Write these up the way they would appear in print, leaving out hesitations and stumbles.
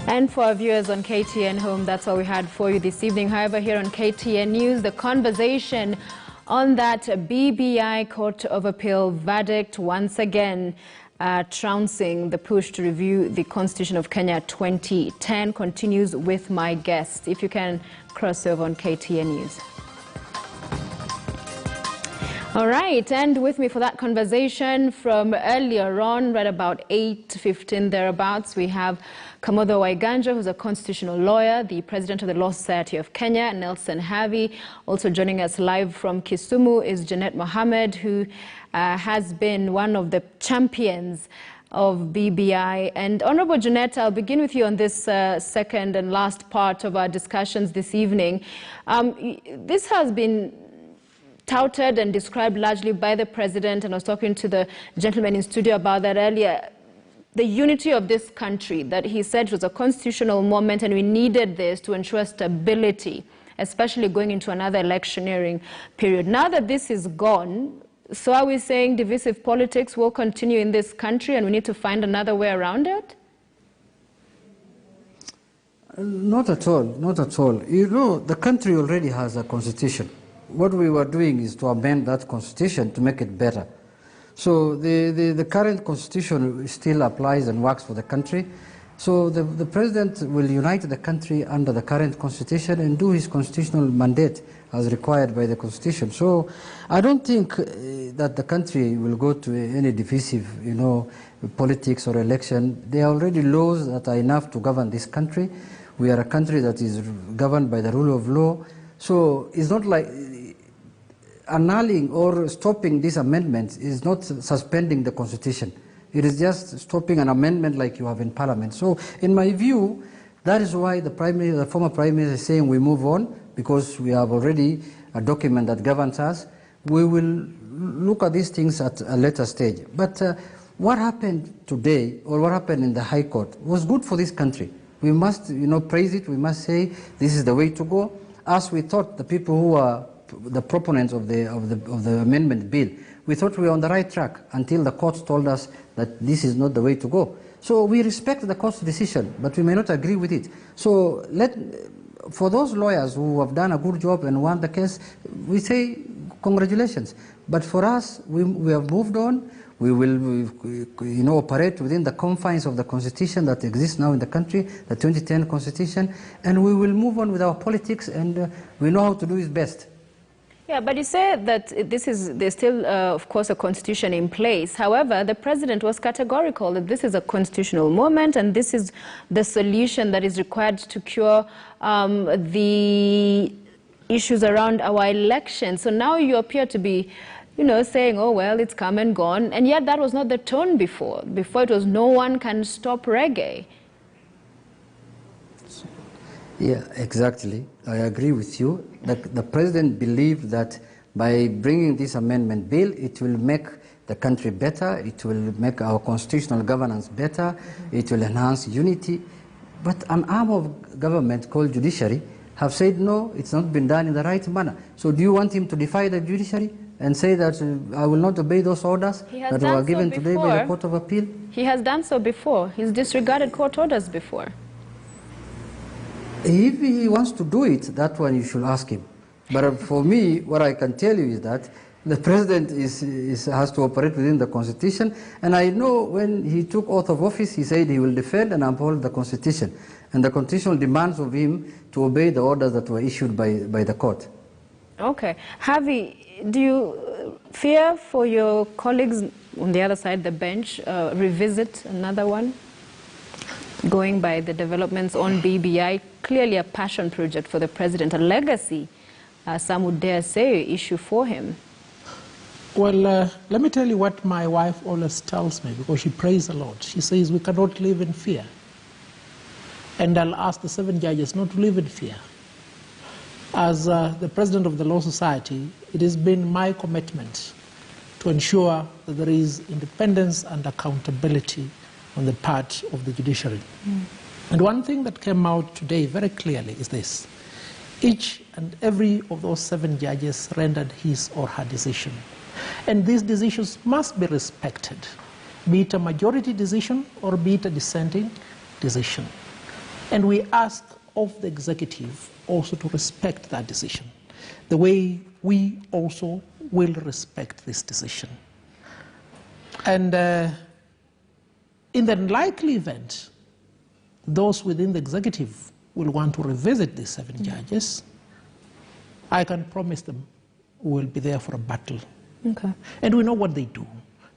And for our viewers on KTN Home, that's all we had for you this evening. However, here on KTN News, the conversation on that BBI Court of Appeal verdict once again trouncing the push to review the Constitution of Kenya 2010 continues with my guest. If you can cross over on KTN News. All right, and with me for that conversation from earlier on, right about 8:15 thereabouts, we have Kamodho Waiganja, who's a constitutional lawyer, the president of the Law Society of Kenya, Nelson Havi. Also joining us live from Kisumu is Junet Mohammed, who has been one of the champions of BBI. And Honorable Junet, I'll begin with you on this second and last part of our discussions this evening. This has been touted and described largely by the president, and I was talking to the gentleman in studio about that earlier. The unity of this country, that he said was a constitutional moment and we needed this to ensure stability, especially going into another electioneering period. Now that this is gone, so are we saying divisive politics will continue in this country and we need to find another way around it? Not at all, not at all. You know, the country already has a constitution. What we were doing is to amend that constitution to make it better. So the current constitution still applies and works for the country. So the president will unite the country under the current constitution and do his constitutional mandate as required by the constitution. So I don't think that the country will go to any divisive, politics or election. There are already laws that are enough to govern this country. We are a country that is governed by the rule of law. So it's not like annulling or stopping this amendment is not suspending the constitution. It is just stopping an amendment like you have in parliament. So in my view, that is why the former prime minister is saying we move on, because we have already a document that governs us. We will look at these things at a later stage. But what happened today, or what happened in the High Court, was good for this country. We must, praise it. We must say this is the way to go. As we thought, the people who are the proponents of the amendment bill, we thought we were on the right track until the courts told us that this is not the way to go. So we respect the court's decision, but we may not agree with it. So for those lawyers who have done a good job and won the case, we say congratulations. But for us, we have moved on. We will, operate within the confines of the constitution that exists now in the country, the 2010 constitution, and we will move on with our politics, and we know how to do it best. Yeah, but you said that there's still, of course, a constitution in place. However, the president was categorical that this is a constitutional moment and this is the solution that is required to cure the issues around our election. So now you appear to be, saying, oh, well, it's come and gone. And yet that was not the tone before. Before it was no one can stop reggae. Yeah, exactly. I agree with you. The president believed that by bringing this amendment bill, it will make the country better, it will make our constitutional governance better, it will enhance unity. But an arm of government called Judiciary have said, no, it's not been done in the right manner. So do you want him to defy the Judiciary and say that I will not obey those orders that were given today by the Court of Appeal? He has done so before. He's disregarded court orders before. If he wants to do it, that one you should ask him. But for me, what I can tell you is that the president has to operate within the constitution. And I know when he took oath of office, he said he will defend and uphold the constitution. And the constitution demands of him to obey the orders that were issued by the court. Okay. Havi, do you fear for your colleagues on the other side, the bench, revisit another one? Going by the developments on BBI, clearly a passion project for the president, a legacy, some would dare say, issue for him. Well, let me tell you what my wife always tells me, because she prays a lot. She says we cannot live in fear. And I'll ask the 7 judges not to live in fear. As the president of the Law Society, it has been my commitment to ensure that there is independence and accountability on the part of the judiciary. And one thing that came out today very clearly is this. Each and every of those 7 judges rendered his or her decision. And these decisions must be respected, be it a majority decision or be it a dissenting decision. And we ask of the executive also to respect that decision, the way we also will respect this decision. And in the likely event, those within the executive will want to revisit these 7 judges, I can promise them we'll be there for a battle. Okay. And we know what they do.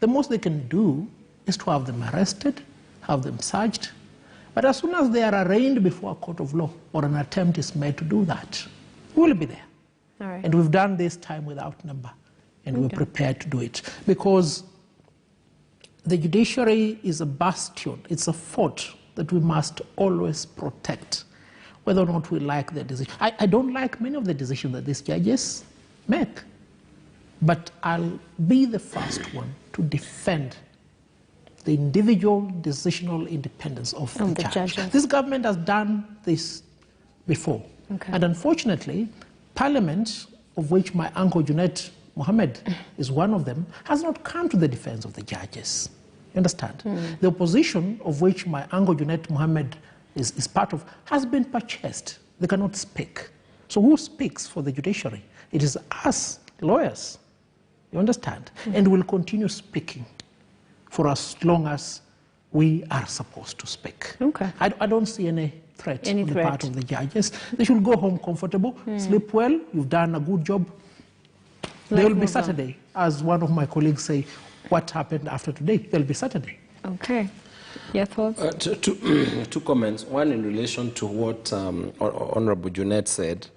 The most they can do is to have them arrested, have them searched. But as soon as they are arraigned before a court of law or an attempt is made to do that, we'll be there. All right. And we've done this time without number, and we're prepared to do it. Because the judiciary is a bastion, it's a fort that we must always protect, whether or not we like the decision. I don't like many of the decisions that these judges make, but I'll be the first one to defend the individual decisional independence of the judges. This government has done this before. Okay. And unfortunately, Parliament, of which my uncle Junet Mohammed is one of them, has not come to the defense of the judges. You understand? The opposition, of which my uncle Junet Mohammed is part of, has been purchased. They cannot speak. So who speaks for the judiciary? It is us, lawyers. You understand? And we'll continue speaking for as long as we are supposed to speak. Okay. I don't see any threat on the part of the judges. They should go home comfortable, sleep well. You've done a good job. There will be Saturday. As one of my colleagues say, what happened after today? There will be Saturday. Okay. Your thoughts? Two comments. One in relation to what Honorable Junet said.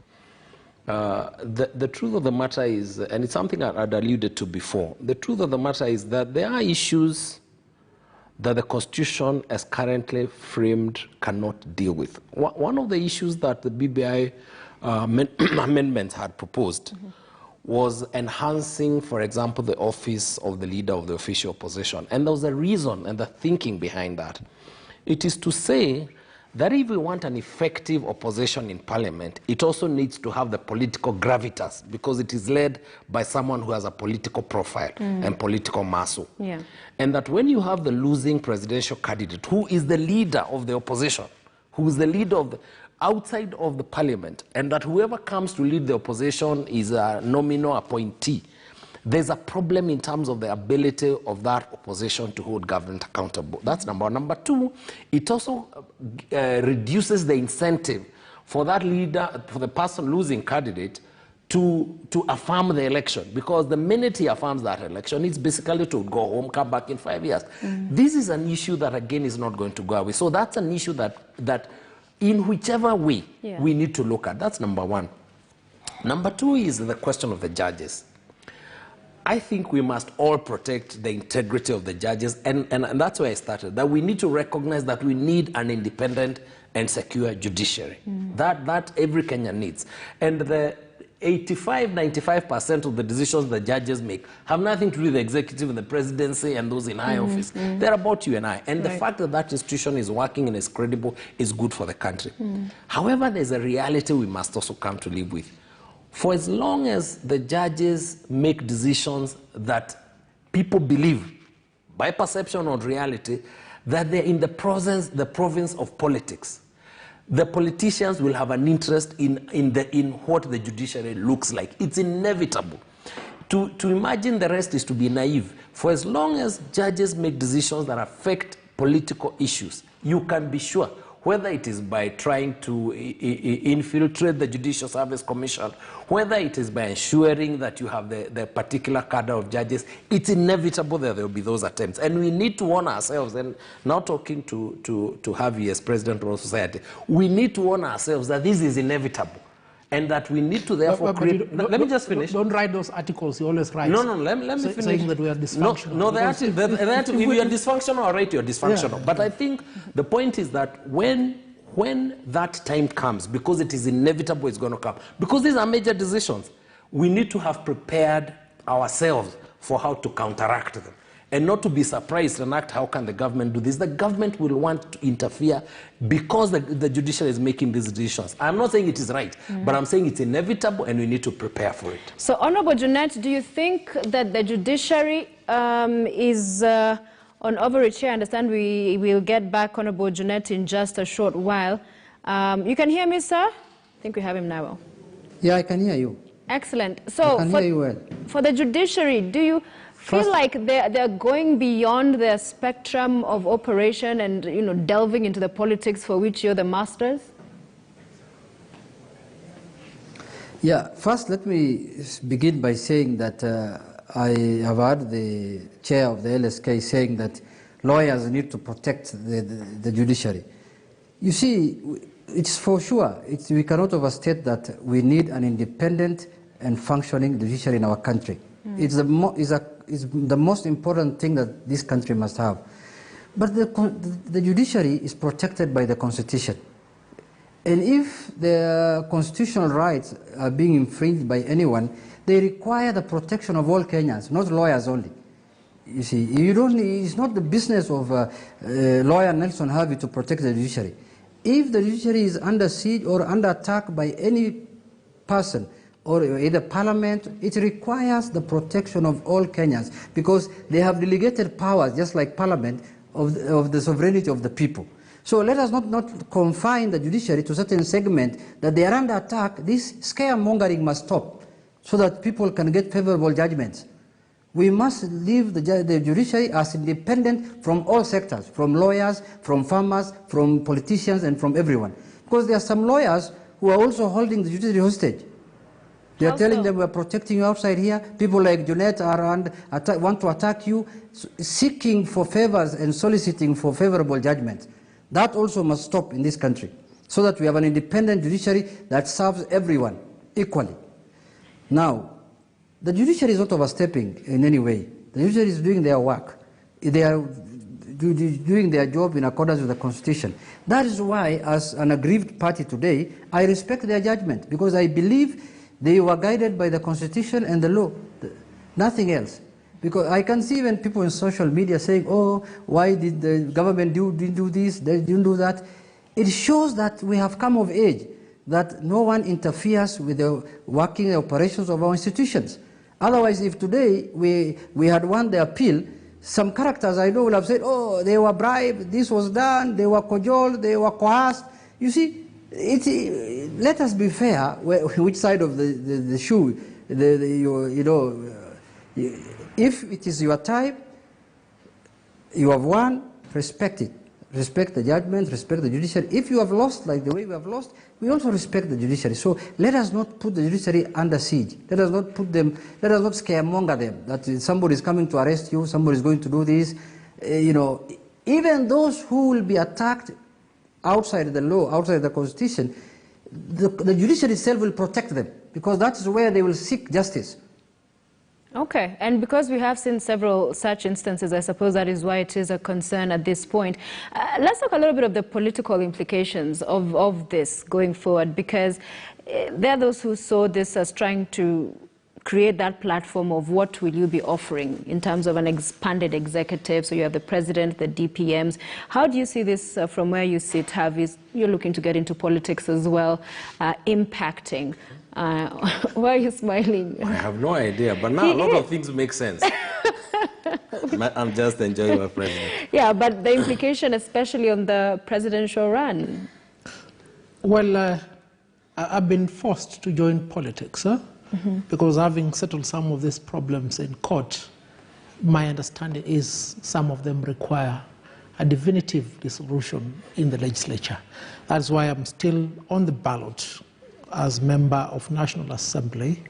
The truth of the matter is, and it's something I'd alluded to before, the truth of the matter is that there are issues that the Constitution as currently framed cannot deal with. One of the issues that the BBI amendments had proposed was enhancing, for example, the office of the leader of the official opposition. And there was a reason and the thinking behind that. It is to say that if we want an effective opposition in Parliament, it also needs to have the political gravitas, because it is led by someone who has a political profile and political muscle. Yeah. And that when you have the losing presidential candidate, who is the leader of the opposition, who is the leader of the outside of the Parliament, and that whoever comes to lead the opposition is a nominal appointee, there's a problem in terms of the ability of that opposition to hold government accountable. That's number one. Number two, it also reduces the incentive for that leader, for the person losing candidate, to affirm the election, because the minute he affirms that election, it's basically to go home, come back in 5 years. This is an issue that, again, is not going to go away. So that's an issue that in whichever way we need to look at. That's number one. Number two is the question of the judges. I think we must all protect the integrity of the judges, and that's where I started, that we need to recognize that we need an independent and secure judiciary. That every Kenyan needs. And the 85–95% of the decisions the judges make have nothing to do with the executive and the presidency and those in high office. They're about you and I. And the fact that that institution is working and is credible is good for the country. However, there's a reality we must also come to live with. For as long as the judges make decisions that people believe, by perception or reality, that they're in the province of politics, the politicians will have an interest in what the judiciary looks like. It's inevitable. To imagine the rest is to be naive. For as long as judges make decisions that affect political issues, you can be sure, whether it is by trying to infiltrate the Judicial Service Commission, whether it is by ensuring that you have the particular cadre of judges, it's inevitable that there will be those attempts. And we need to warn ourselves, and now talking to Havi as President of the Society, we need to warn ourselves that this is inevitable. And that we need to therefore create... Let me just finish. Don't write those articles you always write. No, let me finish. Saying that we are dysfunctional. No, if you are dysfunctional, all right, you're dysfunctional. Yeah. But I think the point is that when that time comes, because it is inevitable it's going to come, because these are major decisions, we need to have prepared ourselves for how to counteract them. And not to be surprised and act, how can the government do this? The government will want to interfere because the judiciary is making these decisions. I'm not saying it is right, but I'm saying it's inevitable and we need to prepare for it. So, Honorable Junet, do you think that the judiciary is on overreach here? I understand we will get back Honorable Junet in just a short while. You can hear me, sir? I think we have him now. Yeah, I can hear you. Excellent. So, I can hear you well. For the judiciary, do you feel like they're going beyond their spectrum of operation and delving into the politics for which you're the masters? Yeah, first let me begin by saying that I have heard the chair of the LSK saying that lawyers need to protect the judiciary. You see, it's for sure, we cannot overstate that we need an independent and functioning judiciary in our country. It's the most important thing that this country must have. But the judiciary is protected by the Constitution. And if the constitutional rights are being infringed by anyone, they require the protection of all Kenyans, not lawyers only. You see, it's not the business of lawyer Nelson Havi to protect the judiciary. If the judiciary is under siege or under attack by any person, or either parliament, it requires the protection of all Kenyans because they have delegated powers, just like parliament, of the sovereignty of the people. So let us not confine the judiciary to a certain segment that they are under attack. This scaremongering must stop so that people can get favorable judgments. We must leave the judiciary as independent from all sectors, from lawyers, from farmers, from politicians, and from everyone. Because there are some lawyers who are also holding the judiciary hostage. They are telling them, we're protecting you outside here. People like Junet want to attack you, seeking for favors and soliciting for favorable judgments. That also must stop in this country, so that we have an independent judiciary that serves everyone equally. Now, the judiciary is not overstepping in any way. The judiciary is doing their work. They are doing their job in accordance with the Constitution. That is why, as an aggrieved party today, I respect their judgment, because I believe they were guided by the Constitution and the law, nothing else. Because I can see even people in social media saying, oh, why did the government didn't do this, they didn't do that. It shows that we have come of age, that no one interferes with the working operations of our institutions. Otherwise, if today we had won the appeal, some characters I know will have said, oh, they were bribed, this was done, they were cajoled, they were coerced. You see, let us be fair, which side of the shoe, if it is your time, you have won, respect it. Respect the judgment, respect the judiciary. If you have lost, like the way we have lost, we also respect the judiciary. So let us not put the judiciary under siege. Let us not scaremonger them, that somebody is coming to arrest you, somebody is going to do this. Even those who will be attacked outside the law, outside the Constitution, the judiciary itself will protect them, because that is where they will seek justice. Okay, and because we have seen several such instances, I suppose that is why it is a concern at this point. Let's talk a little bit of the political implications of this going forward, because there are those who saw this as trying to create that platform of what will you be offering in terms of an expanded executive. So you have the president, the DPMs. How do you see this from where you sit, Havi? You're looking to get into politics as well, impacting. Why are you smiling? I have no idea, but now a lot of things make sense. I'm just enjoying my president. Yeah, but the implication, especially on the presidential run. Well, I've been forced to join politics, because having settled some of these problems in court, my understanding is some of them require a definitive resolution in the legislature. That's why I'm still on the ballot as member of National Assembly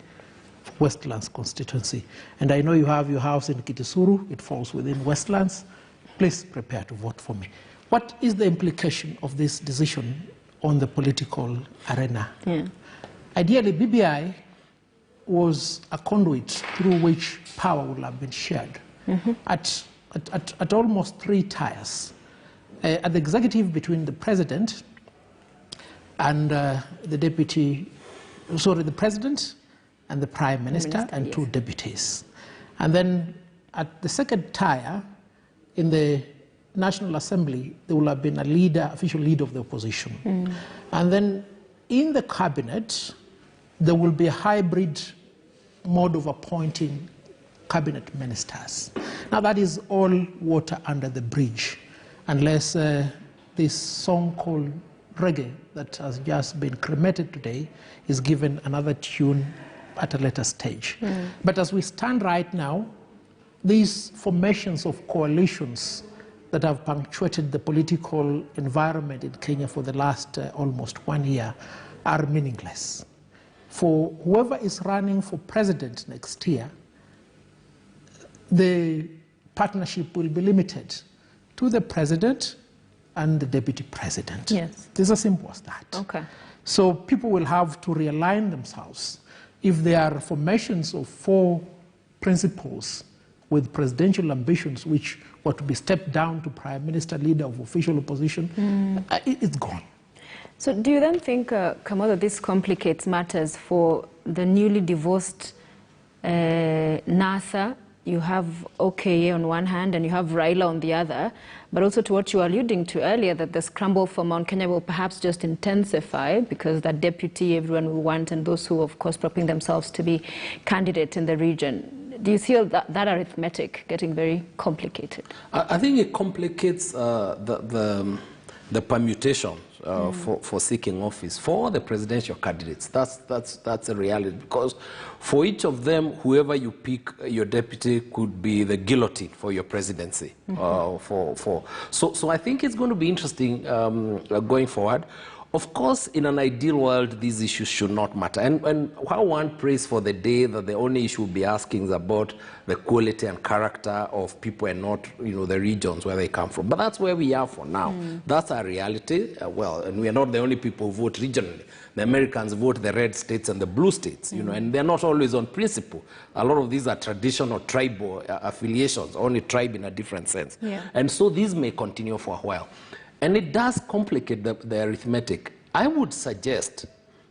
for Westlands constituency. And I know you have your house in Kitisuru, it falls within Westlands. Please prepare to vote for me. What is the implication of this decision on the political arena? Yeah. Ideally, BBI was a conduit through which power would have been shared at almost 3 tiers. At the executive, between the president and the president and the prime minister and 2 deputies. And then at the second tier, in the National Assembly, there will have been a leader, official leader of the opposition. And then in the cabinet, there will be a hybrid mode of appointing cabinet ministers. Now that is all water under the bridge, unless this song called reggae that has just been cremated today is given another tune at a later stage. But as we stand right now, these formations of coalitions that have punctuated the political environment in Kenya for the last almost 1 year are meaningless. For whoever is running for president next year, the partnership will be limited to the president and the deputy president. Yes. It's as simple as that. Okay. So people will have to realign themselves. If there are formations of 4 principals with presidential ambitions which were to be stepped down to prime minister, leader of official opposition, it's gone. So do you then think, Kamodo, this complicates matters for the newly divorced NASA? You have OKA on one hand and you have Raila on the other, but also to what you were alluding to earlier, that the scramble for Mount Kenya will perhaps just intensify because that deputy everyone will want and those who, of course, propping themselves to be candidate in the region. Do you feel that arithmetic getting very complicated? I think it complicates the permutation for seeking office for the presidential candidates. That's a reality, because for each of them, whoever you pick, your deputy could be the guillotine for your presidency. So I think it's going to be interesting going forward. Of course, in an ideal world, these issues should not matter. And how one prays for the day that the only issue we'll be asking is about the quality and character of people and not, the regions where they come from. But that's where we are for now. That's our reality. And we are not the only people who vote regionally. The Americans vote the red states and the blue states, and they're not always on principle. A lot of these are traditional tribal affiliations, only tribe in a different sense. Yeah. And so these may continue for a while. And it does complicate the arithmetic. I would suggest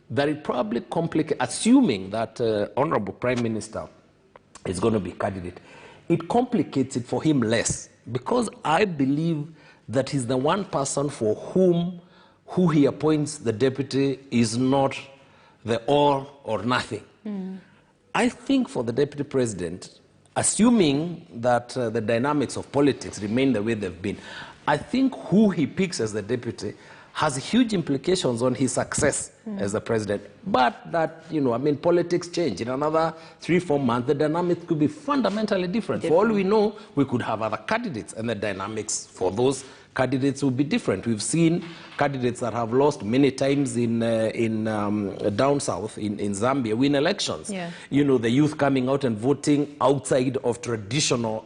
that it probably complicates, assuming that Honorable Prime Minister is going to be candidate, it complicates it for him less, because I believe that he's the one person for who he appoints the deputy is not the all or nothing. I think for the deputy president, assuming that the dynamics of politics remain the way they've been, I think who he picks as the deputy has huge implications on his success as the president. But that, politics change. In another 3-4 months, the dynamics could be fundamentally different. For all we know, we could have other candidates, and the dynamics for those candidates will be different. We've seen candidates that have lost many times in down south, in Zambia, win elections. Yeah. The youth coming out and voting outside of traditional,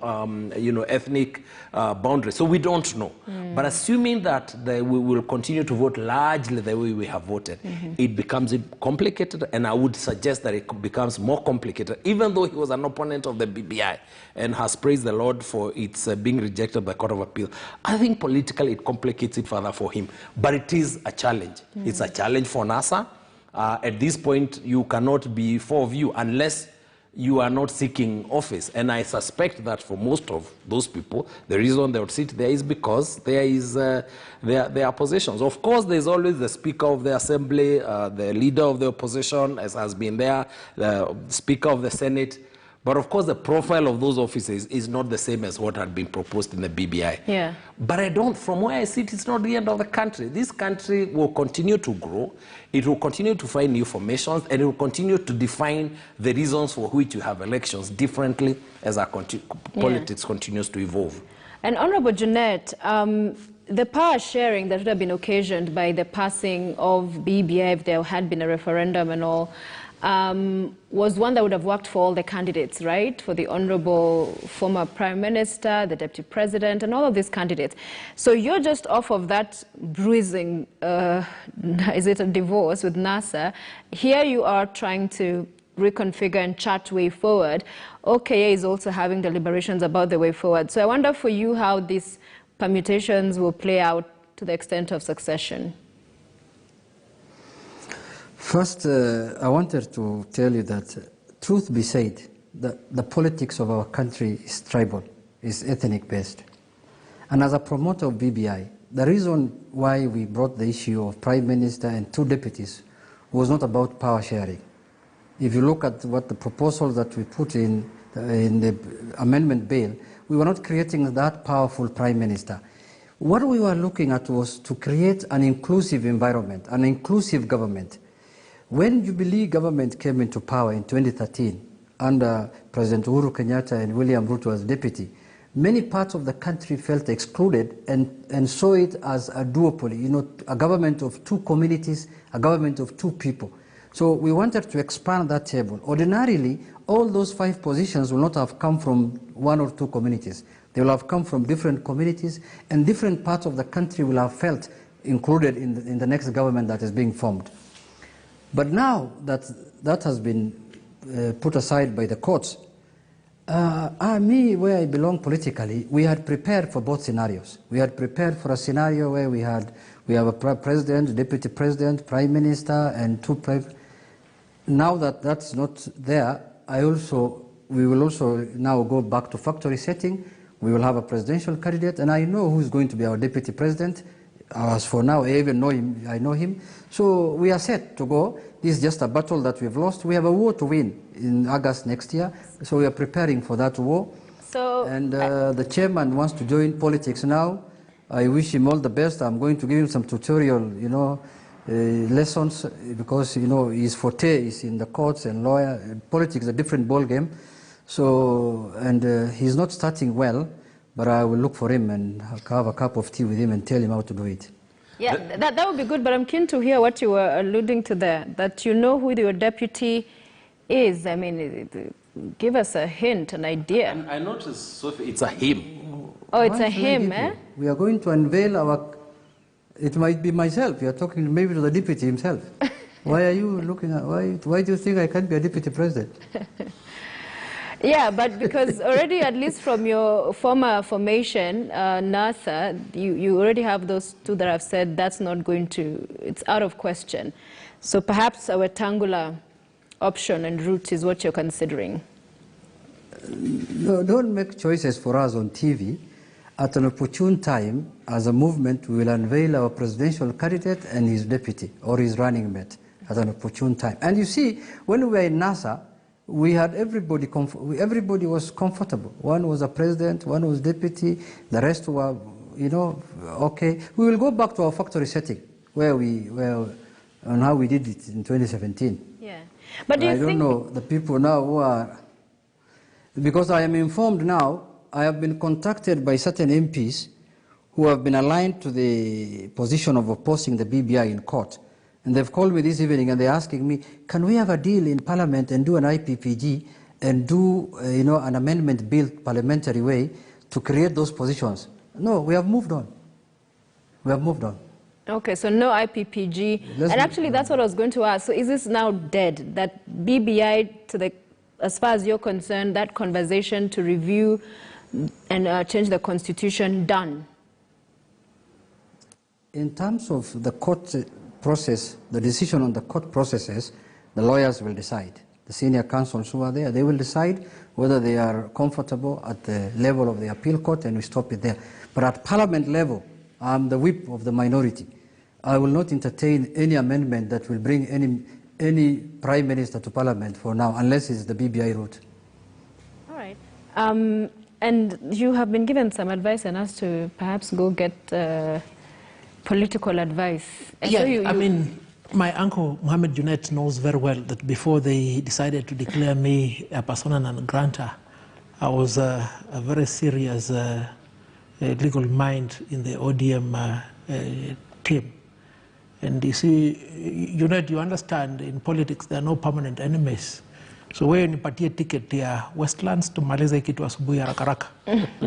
ethnic boundaries. So we don't know. But assuming that we will continue to vote largely the way we have voted, it becomes complicated, and I would suggest that it becomes more complicated, even though he was an opponent of the BBI and has praised the Lord for its being rejected by the Court of Appeal. I think politically it complicates it further for him. But it is a challenge. It's a challenge for NASA. At this point, you cannot be for you unless you are not seeking office. And I suspect that for most of those people, the reason they would sit there is because there is their oppositions. Of course, there's always the Speaker of the Assembly, the leader of the opposition, as has been there, the Speaker of the Senate. But of course, the profile of those offices is not the same as what had been proposed in the BBI. Yeah. But from where I sit, it's not the end of the country. This country will continue to grow. It will continue to find new formations, and it will continue to define the reasons for which you have elections differently as our politics continues to evolve. And Honorable Junet, the power sharing that would have been occasioned by the passing of BBI, if there had been a referendum and all, was one that would have worked for all the candidates, right? For the Honorable former Prime Minister, the Deputy President, and all of these candidates. So you're just off of that bruising, is it a divorce with NASA? Here you are trying to reconfigure and chart way forward. OKA is also having deliberations about the way forward. So I wonder for you how these permutations will play out to the extent of succession. First, I wanted to tell you that, truth be said, the politics of our country is tribal, is ethnic-based. And as a promoter of BBI, the reason why we brought the issue of Prime Minister and 2 deputies was not about power sharing. If you look at what the proposal that we put in the amendment bill, we were not creating that powerful Prime Minister. What we were looking at was to create an inclusive environment, an inclusive government. When Jubilee government came into power in 2013, under President Uhuru Kenyatta and William Ruto as deputy, many parts of the country felt excluded and saw it as a duopoly, you know, a government of two communities, a government of two people. So we wanted to expand that table. Ordinarily, all those 5 positions will not have come from 1 or 2 communities. They will have come from different communities, and different parts of the country will have felt included in the next government that is being formed. But now that that has been put aside by the courts, me, where I belong politically, we had prepared for both scenarios. We had prepared for a scenario where we have a president, deputy president, prime minister, and 2 prime. Now that that's not there, we will also now go back to factory setting. We will have a presidential candidate, and I know who is going to be our deputy president. As for now, I even know him. I know him. So we are set to go. This is just a battle that we've lost. We have a war to win in August next year. So we are preparing for that war. And the chairman wants to join politics now. I wish him all the best. I'm going to give him some tutorial, you know, lessons, because, you know, his forte is in the courts and lawyer. Politics is a different ball game. So, and he's not starting well, but I will look for him and have a cup of tea with him and tell him how to do it. Yeah, that would be good, but I'm keen to hear what you were alluding to there, that you know who your deputy is. I mean, give us a hint, an idea. I noticed, Sophie, it's a him. Oh, it's a him, eh? We are going to unveil our... It might be myself. You are talking maybe to the deputy himself. Why are you looking at... Why do you think I can't be a deputy president? Yeah, but because already, at least from your former formation, NASA, you already have those 2 that have said that's not going to... It's out of question. So perhaps a rectangular option and route is what you're considering. No, don't make choices for us on TV. At an opportune time, as a movement, we will unveil our presidential candidate and his deputy or his running mate at an opportune time. And you see, when we were in NASA, we had everybody was comfortable. One was a president, one was deputy, the rest were, you know, okay. We will go back to our factory setting on how we did it in 2017. Yeah, but do you I don't know the people now who are, because I am informed now. I have been contacted by certain MPs who have been aligned to the position of opposing the BBI in court. And they've called me this evening and they're asking me, can we have a deal in Parliament and do an IPPG and do you know, an amendment bill parliamentary way to create those positions? No, we have moved on. We have moved on. Okay, so no IPPG. And actually, that's what I was going to ask. So is this now dead, that BBI, as far as you're concerned, that conversation to review and change the constitution, done? In terms of the court process, the decision on the court processes, the lawyers will decide. The senior counsels who are there, they will decide whether they are comfortable at the level of the appeal court, and we stop it there. But at Parliament level, I'm the whip of the minority. I will not entertain any amendment that will bring any prime minister to Parliament for now, unless it's the BBI route. All right. And you have been given some advice and asked to perhaps go get political advice. And yeah, so I mean, my uncle, Mohammed Junet, knows very well that before they decided to declare me a persona non grata, I was a very serious legal mind in the ODM team. And you see, Junet, you understand, in politics there are no permanent enemies. So wewe nipatie ticket ya Westlands tumalize kitu asubuhi haraka haraka.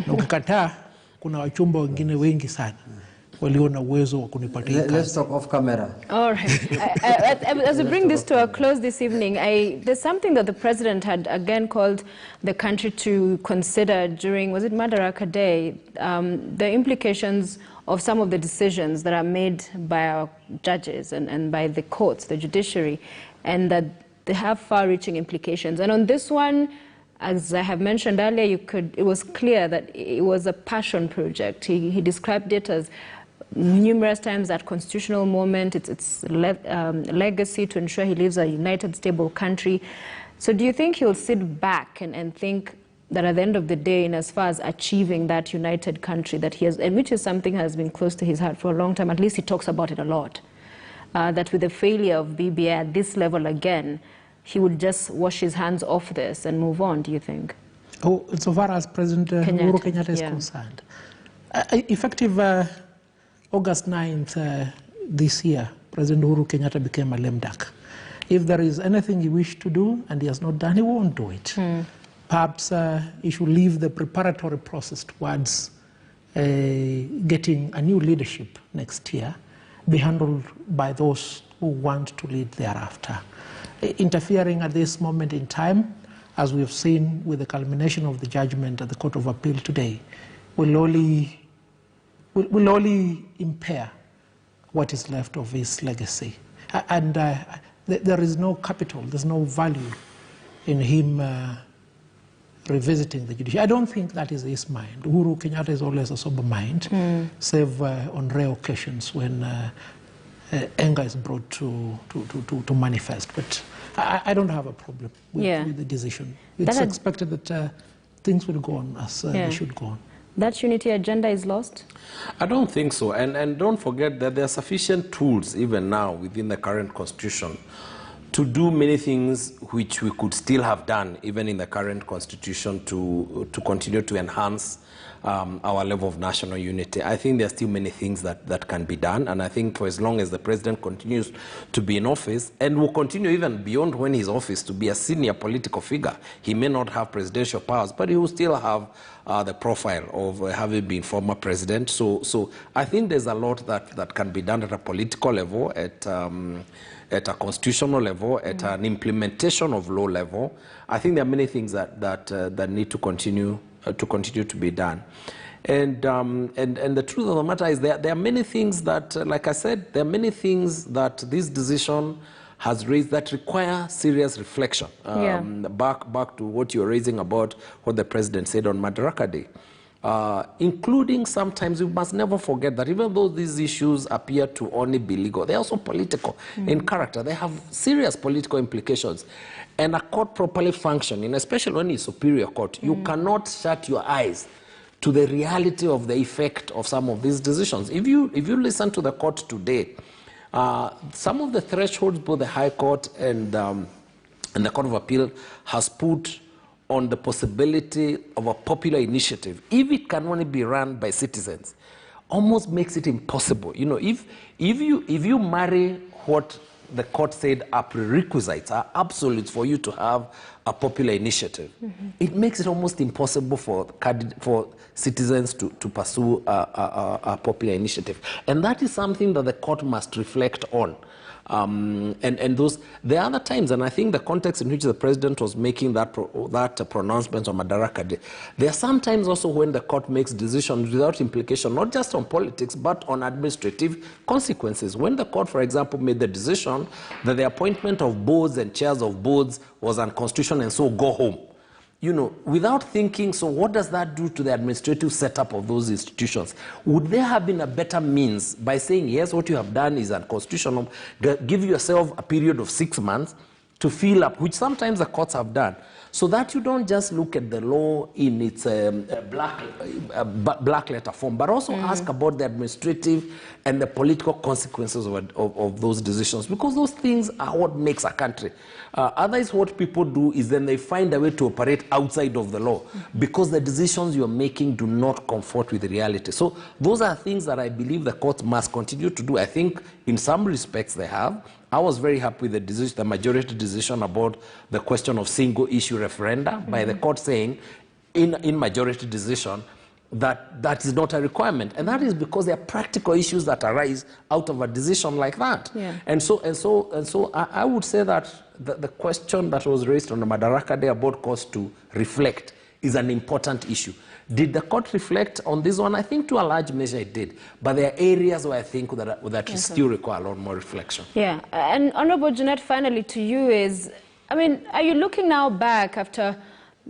Na ukikataa kuna wachumba wengine wengi sana waliona uwezo wa kunipatia. Let's talk off camera. All right. As we bring this to a close this evening, there's something that the president had again called the country to consider during, was it Madaraka Day, the implications of some of the decisions that are made by our judges and by the courts, the judiciary, and that they have far-reaching implications. And on this one, as I have mentioned earlier, it was clear that it was a passion project. He described it as numerous times that constitutional moment, its legacy to ensure he leaves a united, stable country. So do you think he'll sit back and think that at the end of the day, in as far as achieving that united country that he has, and which is something that has been close to his heart for a long time, at least he talks about it a lot, that with the failure of BBI at this level again, he would just wash his hands off this and move on, do you think? Oh, so far as President Uhuru Kenyatta is concerned. Effective August 9th this year, President Uhuru Kenyatta became a lame duck. If there is anything he wished to do and he has not done, he won't do it. Perhaps he should leave the preparatory process towards getting a new leadership next year, be handled by those who want to lead thereafter. Interfering at this moment in time, as we have seen with the culmination of the judgment at the Court of Appeal today, will only impair what is left of his legacy. And there is no capital, there's no value in him revisiting the judiciary. I don't think that is his mind. Uhuru Kenyatta is always a sober mind, save on rare occasions when anger is brought to manifest. But I don't have a problem with the decision. It's expected that things will go on as they should go on. That unity agenda is lost? I don't think so. And don't forget that there are sufficient tools even now within the current constitution to do many things which we could still have done even in the current constitution to continue to enhance our level of national unity. I think there are still many things that can be done, and I think for as long as the president continues to be in office, and will continue even beyond when he's office to be a senior political figure, he may not have presidential powers, but he will still have the profile of having been former president. So I think there's a lot that can be done at a political level, at a constitutional level, at an implementation of law level. I think there are many things that need to continue to be done. And the truth of the matter is there are many things that, like I said, there are many things that this decision has raised that require serious reflection. Back to what you're raising about what the president said on Madaraka Day. Including sometimes we must never forget that even though these issues appear to only be legal, they're also political in character. They have serious political implications. And a court properly functioning, especially when it's superior court, you cannot shut your eyes to the reality of the effect of some of these decisions. If you listen to the court today, some of the thresholds both the High Court and the Court of Appeal has put on the possibility of a popular initiative, if it can only be run by citizens, almost makes it impossible. You know, if you marry what the court said are prerequisites, are absolutes for you to have a popular initiative, it makes it almost impossible for citizens to pursue a popular initiative. And that is something that the court must reflect on. And those, there are other times, and I think the context in which the president was making that pronouncement on Madaraka Day, there are sometimes also when the court makes decisions without implication, not just on politics, but on administrative consequences. When the court, for example, made the decision that the appointment of boards and chairs of boards was unconstitutional and so go home, you know, without thinking, so what does that do to the administrative setup of those institutions? Would there have been a better means by saying, yes, what you have done is unconstitutional, give yourself a period of 6 months to fill up, which sometimes the courts have done, so that you don't just look at the law in its black letter form, but also ask about the administrative and the political consequences of those decisions, because those things are what makes a country. Otherwise, what people do is then they find a way to operate outside of the law, because the decisions you're making do not comfort with reality. So those are things that I believe the courts must continue to do. I think in some respects they have. I was very happy with the majority decision about the question of single-issue referenda by the court saying in majority decision that is not a requirement. And that is because there are practical issues that arise out of a decision like that. And so I would say that the question that was raised on the Madaraka Day about courts to reflect is an important issue. Did the court reflect on this one? I think to a large measure it did. But there are areas where I think that still require a lot more reflection. Yeah. And Honorable Junet, finally to you is, I mean, are you looking now back after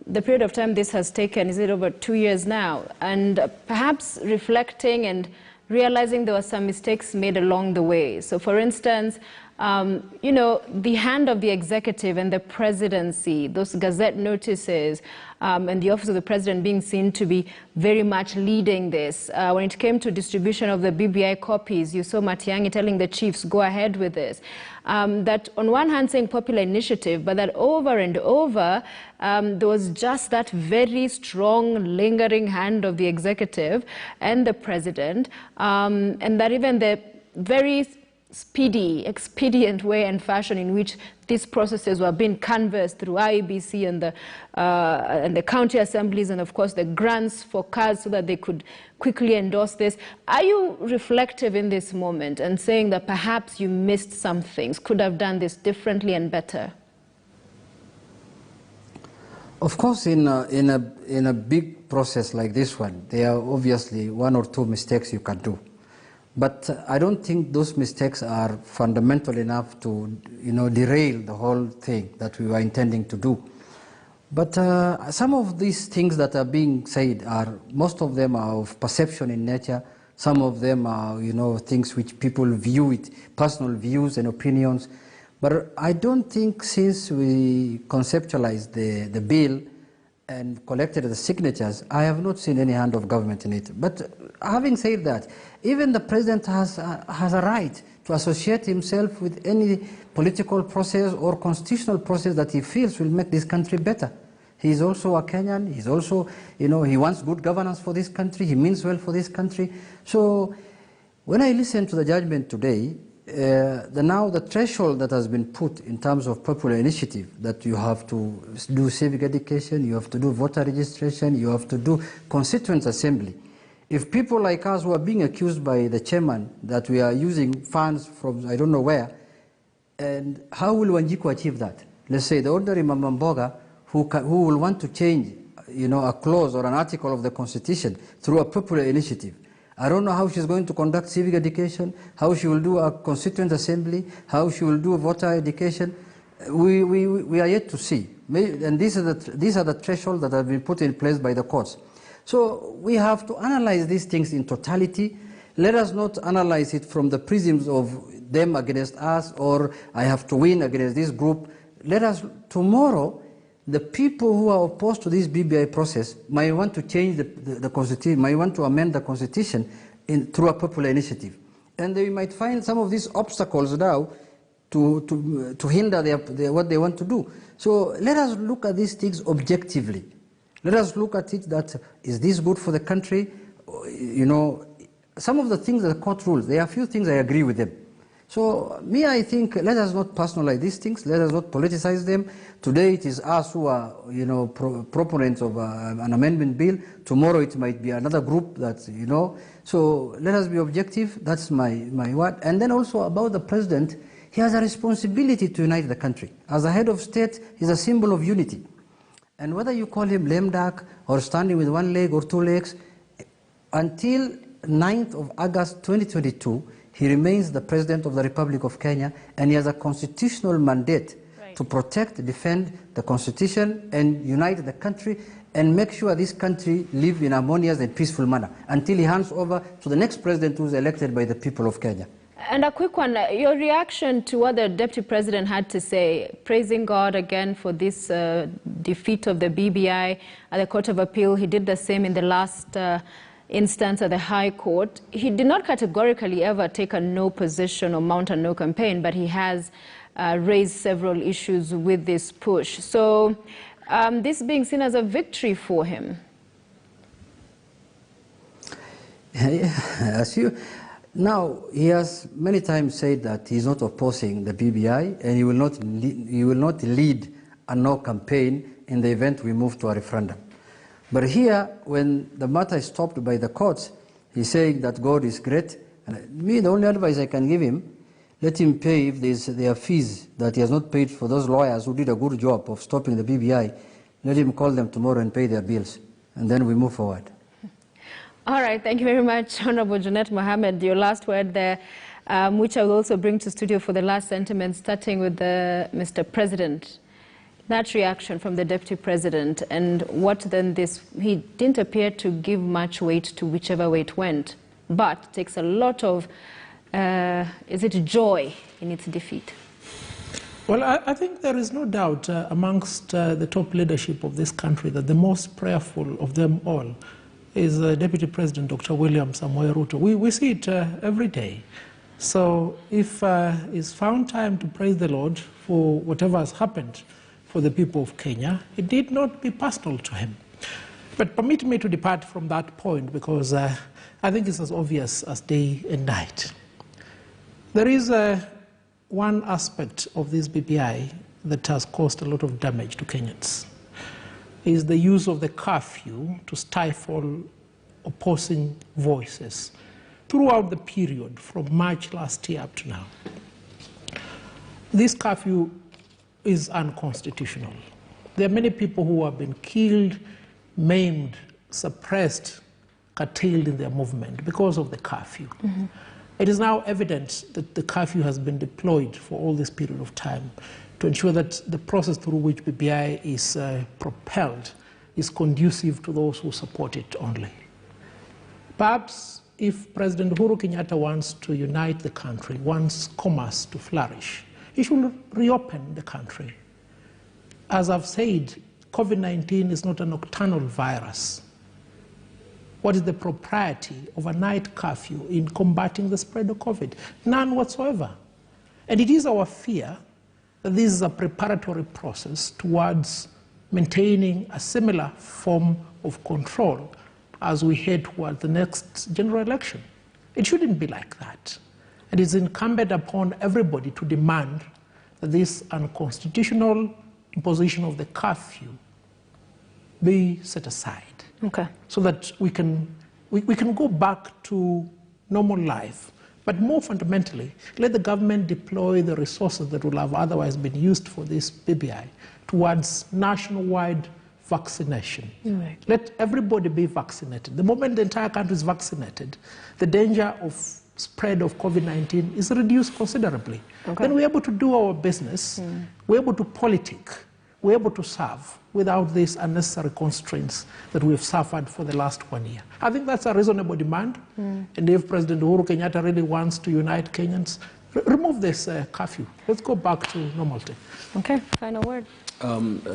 the period of time this has taken, is it over 2 years now, and perhaps reflecting and realizing there were some mistakes made along the way? So for instance, you know, the hand of the executive and the presidency, those gazette notices, and the office of the president being seen to be very much leading this. When it came to distribution of the BBI copies, you saw Matiang'i telling the chiefs, go ahead with this. That on one hand saying popular initiative, but that over and over, there was just that very strong, lingering hand of the executive and the president, and that even the very speedy, expedient way and fashion in which these processes were being canvassed through IEBC and the county assemblies, and of course the grants for cars so that they could quickly endorse this. Are you reflective in this moment and saying that perhaps you missed some things, could have done this differently and better? Of course, in a big process like this one, there are obviously one or two mistakes you can do. But I don't think those mistakes are fundamental enough to, you know, derail the whole thing that we were intending to do. But some of these things that are being said most of them are of perception in nature. Some of them are, you know, things which people view it, personal views and opinions. But I don't think since we conceptualized the bill and collected the signatures, I have not seen any hand of government in it. But having said that, even the president has a right to associate himself with any political process or constitutional process that he feels will make this country better. He is also a Kenyan. He's also, you know, he wants good governance for this country. He means well for this country. So when I listen to the judgment today, now the threshold that has been put in terms of popular initiative, that you have to do civic education, you have to do voter registration, you have to do constituent assembly. If people like us who are being accused by the chairman that we are using funds from I don't know where, and how will Wanjiku achieve that? Let's say the ordinary Mamamboga who will want to change, you know, a clause or an article of the Constitution through a popular initiative. I don't know how she's going to conduct civic education, how she will do a constituent assembly, how she will do voter education. We are yet to see. And these are the thresholds that have been put in place by the courts. So we have to analyze these things in totality. Let us not analyze it from the prisms of them against us, or I have to win against this group. Let us, tomorrow, the people who are opposed to this BBI process might want to change the Constitution, might want to amend the Constitution through a popular initiative. And they might find some of these obstacles now to hinder what they want to do. So let us look at these things objectively. Let us look at it that, is this good for the country? You know, some of the things that the court rules, there are a few things I agree with them. So me, I think, let us not personalize these things. Let us not politicize them. Today it is us who are, you know, proponents of an amendment bill. Tomorrow it might be another group that, you know. So let us be objective. That's my word. And then also about the president, he has a responsibility to unite the country. As a head of state, he's a symbol of unity. And whether you call him lame duck or standing with one leg or two legs, until 9th of August 2022, he remains the President of the Republic of Kenya, and he has a constitutional mandate to protect, defend the Constitution and unite the country and make sure this country lives in a harmonious and peaceful manner until he hands over to the next president who is elected by the people of Kenya. And a quick one, your reaction to what the Deputy President had to say, praising God again for this defeat of the BBI at the Court of Appeal. He did the same in the last instance at the High Court. He did not categorically ever take a no position or mount a no campaign, but he has raised several issues with this push. So this being seen as a victory for him. Now, he has many times said that he's not opposing the BBI and he will not lead a no campaign in the event we move to a referendum. But here, when the matter is stopped by the courts, he's saying that God is great. And me, the only advice I can give him, let him pay if there are fees that he has not paid for those lawyers who did a good job of stopping the BBI. Let him call them tomorrow and pay their bills. And then we move forward. All right, thank you very much, Honorable Junet Mohammed. Your last word there, which I will also bring to studio for the last sentiment, starting with Mr. President. That reaction from the Deputy President, and what then he didn't appear to give much weight to whichever way it went, but takes a lot of, is it joy in its defeat? Well, I think there is no doubt amongst the top leadership of this country that the most prayerful of them all is Deputy President Dr. William Samoei Ruto. We see it every day. So if he's found time to praise the Lord for whatever has happened for the people of Kenya, it did not be personal to him. But permit me to depart from that point because I think it's as obvious as day and night. There is one aspect of this BBI that has caused a lot of damage to Kenyans. Is the use of the curfew to stifle opposing voices throughout the period from March last year up to now. This curfew is unconstitutional. There are many people who have been killed, maimed, suppressed, curtailed in their movement because of the curfew. Mm-hmm. It is now evident that the curfew has been deployed for all this period of time to ensure that the process through which BBI is propelled is conducive to those who support it only. Perhaps if President Uhuru Kenyatta wants to unite the country, wants commerce to flourish, he should reopen the country. As I've said, COVID-19 is not a nocturnal virus. What is the propriety of a night curfew in combating the spread of COVID? None whatsoever. And it is our fear that this is a preparatory process towards maintaining a similar form of control as we head toward the next general election. It shouldn't be like that. It is incumbent upon everybody to demand that this unconstitutional imposition of the curfew be set aside. Okay. So that we can go back to normal life. But more fundamentally, let the government deploy the resources that will have otherwise been used for this BBI towards nationwide vaccination. Right. Let everybody be vaccinated. The moment the entire country is vaccinated, the danger of spread of COVID-19 is reduced considerably. Okay. Then we're able to do our business, we're able to politic, we're able to serve without these unnecessary constraints that we've suffered for the last 1 year. I think that's a reasonable demand. And if President Uhuru Kenyatta really wants to unite Kenyans, remove this curfew. Let's go back to normality. Okay, final word.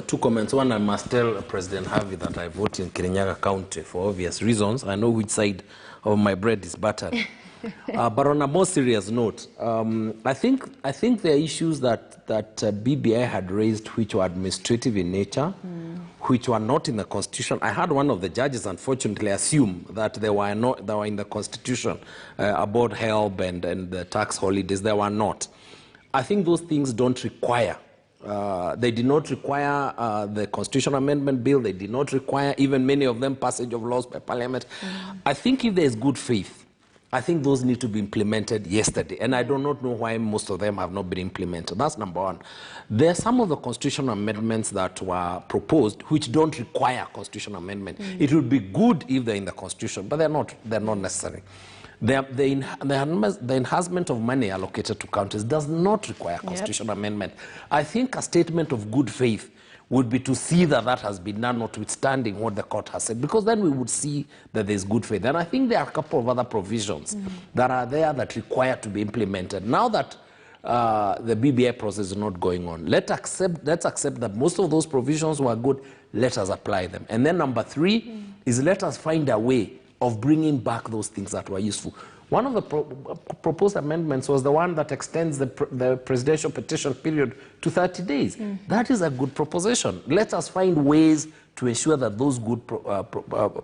Two comments. One, I must tell President Havi that I vote in Kirinyaga County for obvious reasons. I know which side of my bread is buttered. But on a more serious note, I think there are issues that BBI had raised which were administrative in nature, which were not in the Constitution. I had one of the judges, unfortunately, assume that they were in the Constitution about help and the tax holidays. They were not. I think those things don't require. They did not require the Constitutional Amendment Bill. They did not require, even many of them, passage of laws by Parliament. I think if there is good faith, I think those need to be implemented yesterday. And I do not know why most of them have not been implemented. That's number one. There are some of the constitutional amendments that were proposed which don't require constitutional amendment. It would be good if they're in the Constitution, but they're not necessary. The enhancement of money allocated to counties does not require constitutional amendment. I think a statement of good faith would be to see that that has been done, notwithstanding what the court has said, because then we would see that there's good faith. And I think there are a couple of other provisions that are there that require to be implemented. Now that the BBI process is not going on, let's accept that most of those provisions were good. Let us apply them. And then number three is let us find a way of bringing back those things that were useful. One of the proposed amendments was the one that extends the presidential petition period to 30 days. That is a good proposition. Let us find ways to ensure that those good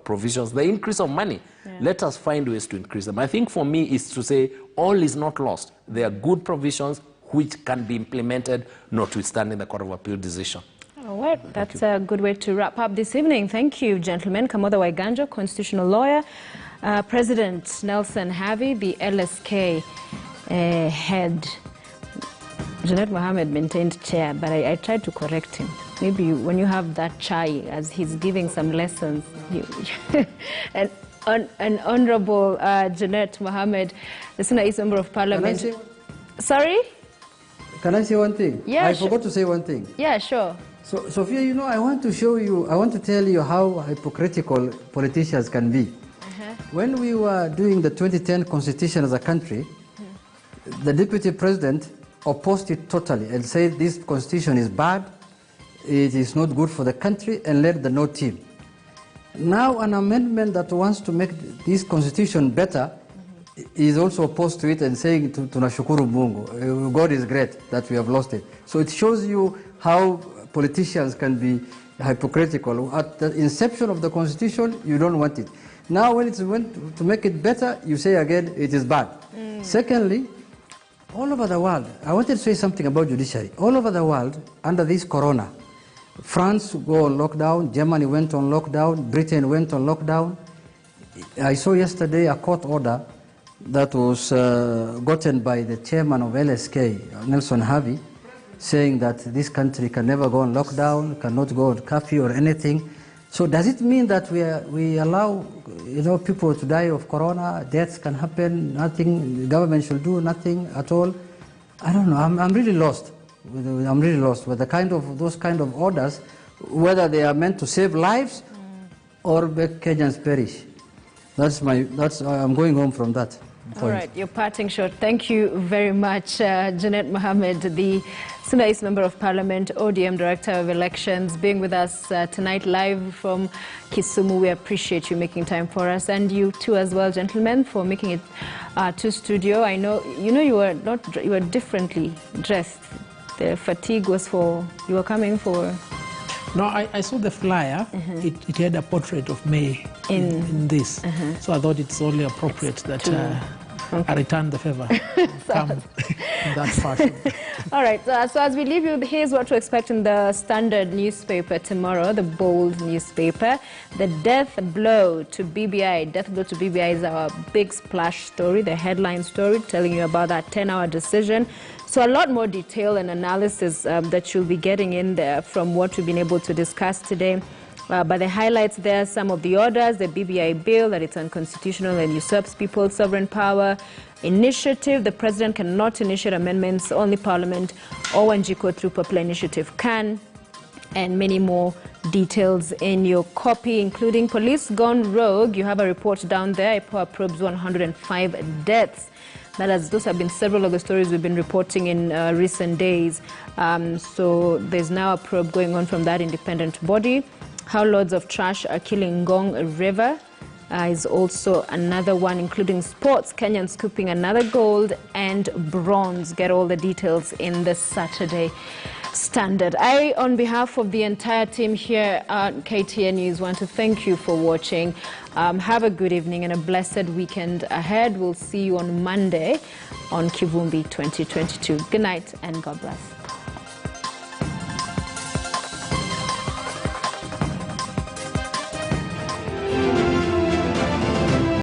provisions, the increase of money, let us find ways to increase them. I think for me is to say all is not lost. There are good provisions which can be implemented, notwithstanding the Court of Appeal decision. All right, that's a good way to wrap up this evening. Thank you, gentlemen. Kamotha Waiganja, constitutional lawyer. President Nelson Havi, the LSK head. Junet Mohammed maintained chair, but I tried to correct him. Maybe when you have that chai, as he's giving some lessons, and Honorable Junet Mohammed, the Senior East Member of Parliament. Sorry? Can I say one thing? Yeah, I forgot to say one thing. Yeah, sure. So, Sophia, you know, I want to tell you how hypocritical politicians can be. When we were doing the 2010 constitution as a country, the deputy president opposed it totally and said this constitution is bad, it is not good for the country, and led the no team. Now an amendment that wants to make this constitution better is also opposed to it and saying tunashukuru Mungu, God is great that we have lost it. So it shows you how politicians can be hypocritical. At the inception of the constitution, you don't want it. Now when it's went to make it better, you say again it is bad. Secondly, all over the world, I wanted to say something about judiciary. All over the world, under this corona, France go on lockdown, Germany went on lockdown, Britain went on lockdown. I saw yesterday a court order that was gotten by the chairman of LSK, Nelson Havi, saying that this country can never go on lockdown, cannot go on curfew or anything. So does it mean that we allow people to die of corona, deaths can happen, nothing, the government should do nothing at all? I don't know, I'm really lost. I'm really lost with those kind of orders, whether they are meant to save lives or make Kenyans perish. I'm going home from that point. All right, your parting shot. Thank you very much, Junet Mohammed, the Sunda East Member of Parliament, ODM Director of Elections, being with us tonight live from Kisumu. We appreciate you making time for us, and you too as well, gentlemen, for making it to studio. I know you were differently dressed. The fatigue was you were coming for. No, I saw the flyer. It had a portrait of me in this. So I thought it's only appropriate that I return the favor. Come in that fashion. All right, so as we leave you, here's what to expect in the Standard newspaper tomorrow, the bold newspaper. The death blow to BBI. Death blow to BBI is our big splash story, the headline story, telling you about that 10-hour decision. So a lot more detail and analysis that you'll be getting in there from what we've been able to discuss today. But the highlights there, some of the orders, the BBI bill, that it's unconstitutional and usurps people's sovereign power. Initiative, the president cannot initiate amendments, only parliament or Wanjiko through popular initiative can. And many more details in your copy, including police gone rogue. You have a report down there. IPOA probes 105 deaths. Those have been several of the stories we've been reporting in recent days. So there's now a probe going on from that independent body. How loads of trash are killing Ngong River is also another one, including sports. Kenyans scooping another gold and bronze. Get all the details in the Saturday Standard. I, on behalf of the entire team here at KTN News, want to thank you for watching. Have a good evening and a blessed weekend ahead. We'll see you on Monday on Kivumbi 2022. Good night and God bless.